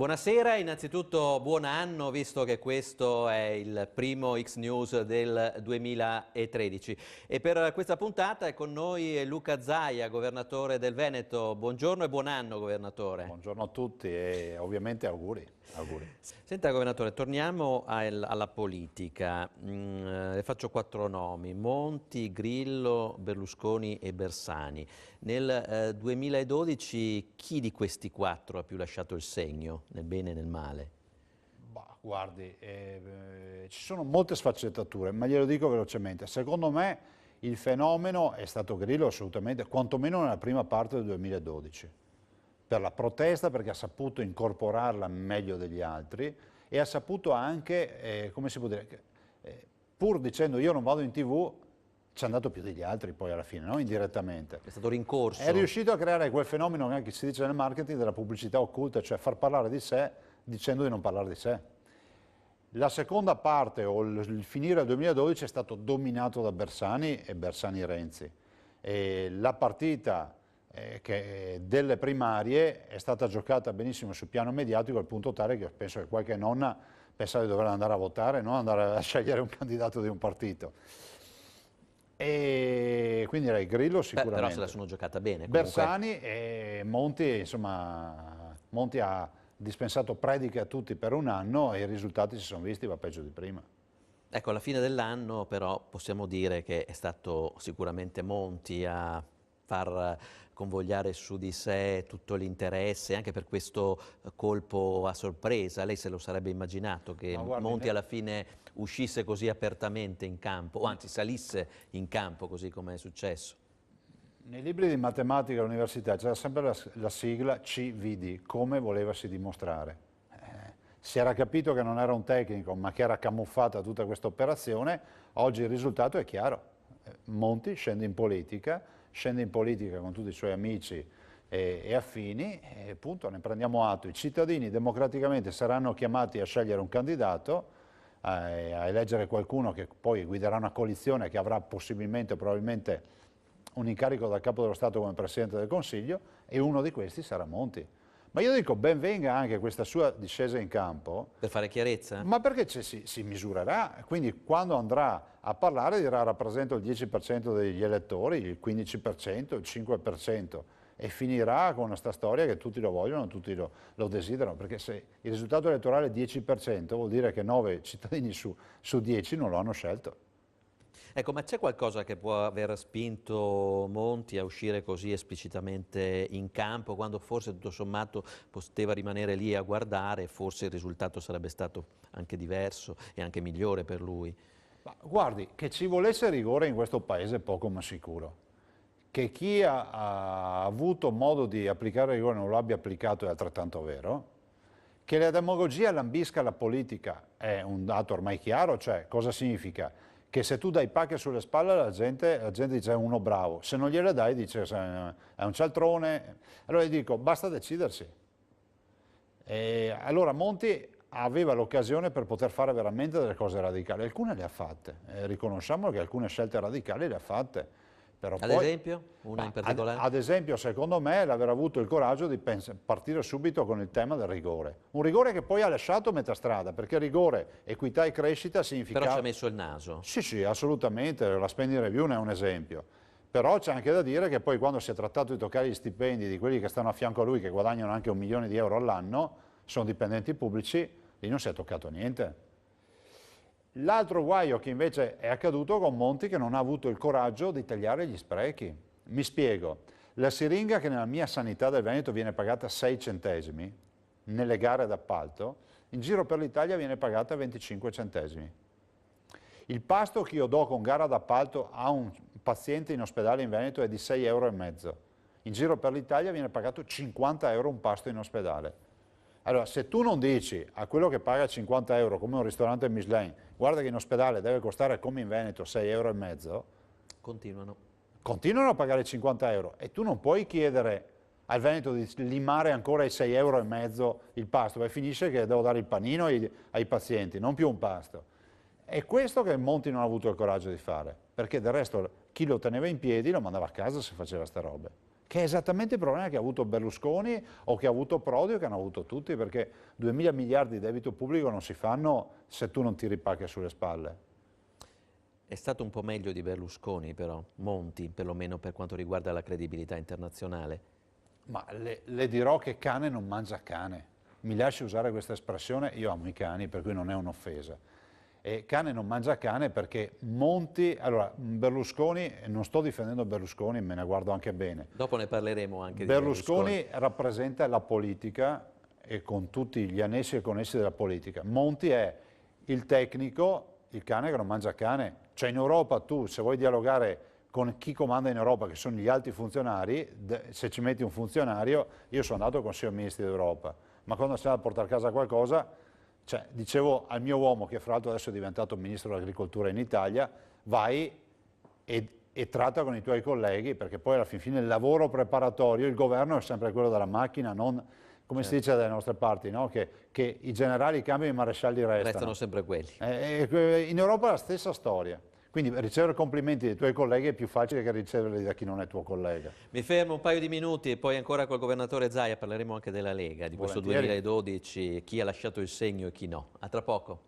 Buonasera, innanzitutto buon anno, visto che questo è il primo X-News del 2013. E per questa puntata è con noi Luca Zaia, governatore del Veneto. Buongiorno e buon anno, governatore. Buongiorno a tutti e ovviamente auguri. Senta, governatore, torniamo alla politica. Le faccio 4 nomi: Monti, Grillo, Berlusconi e Bersani. Nel 2012 chi di questi 4 ha più lasciato il segno, nel bene e nel male? Bah, guardi, ci sono molte sfaccettature, ma glielo dico velocemente. Secondo me il fenomeno è stato Grillo assolutamente, quantomeno nella prima parte del 2012. Per la protesta, perché ha saputo incorporarla meglio degli altri e ha saputo anche, come si può dire, pur dicendo io non vado in TV, ci è andato più degli altri poi alla fine, no? Indirettamente. È stato rincorso. È riuscito a creare quel fenomeno che si dice nel marketing della pubblicità occulta, cioè far parlare di sé dicendo di non parlare di sé. La seconda parte, o il finire del 2012, è stato dominato da Bersani e Bersani-Renzi. E la partita delle primarie è stata giocata benissimo sul piano mediatico, al punto tale che penso che qualche nonna pensava di dover andare a votare, non andare a scegliere un candidato di un partito. E quindi direi Grillo sicuramente. Però se la sono giocata bene. Bersani e Monti, insomma, Monti ha dispensato prediche a tutti per un anno e i risultati si sono visti, va peggio di prima. Ecco, alla fine dell'anno però possiamo dire che è stato sicuramente Monti a far convogliare su di sé tutto l'interesse, anche per questo colpo a sorpresa. Lei se lo sarebbe immaginato che Monti alla fine uscisse così apertamente in campo, o anzi salisse in campo così come è successo? Nei libri di matematica all'università c'era sempre la sigla CVD, come volevasi dimostrare. Si era capito che non era un tecnico, ma che era camuffata tutta questa operazione. Oggi il risultato è chiaro. Monti scende in politica con tutti i suoi amici e affini, e appunto ne prendiamo atto. I cittadini democraticamente saranno chiamati a scegliere un candidato, a eleggere qualcuno che poi guiderà una coalizione che avrà possibilmente, probabilmente, un incarico dal Capo dello Stato come Presidente del Consiglio, e uno di questi sarà Monti. Ma io dico, ben venga anche questa sua discesa in campo. Per fare chiarezza? Ma perché si misurerà, quindi quando andrà a parlare dirà rappresento il 10% degli elettori, il 15%, il 5%, e finirà con questa storia che tutti lo vogliono, tutti lo desiderano, perché se il risultato elettorale è 10% vuol dire che 9 cittadini su 10 non lo hanno scelto. Ecco, ma c'è qualcosa che può aver spinto Monti a uscire così esplicitamente in campo, quando forse tutto sommato poteva rimanere lì a guardare e forse il risultato sarebbe stato anche diverso e anche migliore per lui? Ma guardi, che ci volesse rigore in questo paese è poco ma sicuro. Che chi ha avuto modo di applicare il rigore non lo abbia applicato è altrettanto vero. Che la demagogia lambisca la politica è un dato ormai chiaro, cioè cosa significa? Che se tu dai pacche sulle spalle la gente dice è uno bravo, se non gliele dai dice è un cialtrone. Allora gli dico basta decidersi. E allora Monti aveva l'occasione per poter fare veramente delle cose radicali, alcune le ha fatte, riconosciamo che alcune scelte radicali le ha fatte. Però ad poi, esempio? Una in particolare? Ad esempio, secondo me, l'aver avuto il coraggio di partire subito con il tema del rigore. Un rigore che poi ha lasciato metà strada, perché rigore, equità e crescita significa... Però ci ha messo il naso. Sì, assolutamente, la spending review ne è un esempio. Però c'è anche da dire che poi quando si è trattato di toccare gli stipendi di quelli che stanno a fianco a lui, che guadagnano anche 1 milione di euro all'anno, sono dipendenti pubblici, lì non si è toccato niente. L'altro guaio che invece è accaduto con Monti, che non ha avuto il coraggio di tagliare gli sprechi. Mi spiego, la siringa che nella mia sanità del Veneto viene pagata 6 centesimi, nelle gare d'appalto, in giro per l'Italia viene pagata 25 centesimi. Il pasto che io do con gara d'appalto a un paziente in ospedale in Veneto è di 6,5 euro. In giro per l'Italia viene pagato 50 euro un pasto in ospedale. Allora, se tu non dici a quello che paga 50 euro come un ristorante Michelin, guarda che in ospedale deve costare come in Veneto 6,5 euro, continuano a pagare 50 euro, e tu non puoi chiedere al Veneto di limare ancora i 6,5 euro il pasto, perché finisce che devo dare il panino ai pazienti, non più un pasto. È questo che Monti non ha avuto il coraggio di fare, perché del resto chi lo teneva in piedi lo mandava a casa se faceva sta robe. che è esattamente il problema che ha avuto Berlusconi o che ha avuto Prodi o che hanno avuto tutti, perché 2.000 miliardi di debito pubblico non si fanno se tu non tiri pacche sulle spalle. È stato un po' meglio di Berlusconi però, Monti, perlomeno per quanto riguarda la credibilità internazionale. Ma le dirò che cane non mangia cane. Mi lasci usare questa espressione, io amo i cani, per cui non è un'offesa. E cane non mangia cane perché Monti, allora Berlusconi, non sto difendendo Berlusconi, me ne guardo anche bene. Dopo ne parleremo anche Berlusconi di Berlusconi. rappresenta la politica e con tutti gli annessi e connessi della politica. Monti è il tecnico, il cane che non mangia cane. Cioè in Europa tu, se vuoi dialogare con chi comanda in Europa, che sono gli alti funzionari, se ci metti un funzionario, io sono andato al Consiglio dei Ministri d'Europa, ma quando si va a portare a casa qualcosa, cioè, dicevo al mio uomo, che fra l'altro adesso è diventato Ministro dell'Agricoltura in Italia, vai e tratta con i tuoi colleghi, perché poi alla fin fine il lavoro preparatorio, il governo è sempre quello della macchina, non come si dice dalle nostre parti, no? Che i generali cambiano e i marescialli restano. Restano sempre quelli. In Europa è la stessa storia. Quindi ricevere complimenti dai tuoi colleghi è più facile che riceverli da chi non è tuo collega. Mi fermo un paio di minuti e poi ancora col governatore Zaia parleremo anche della Lega, di questo Volentieri. 2012, chi ha lasciato il segno e chi no. A tra poco.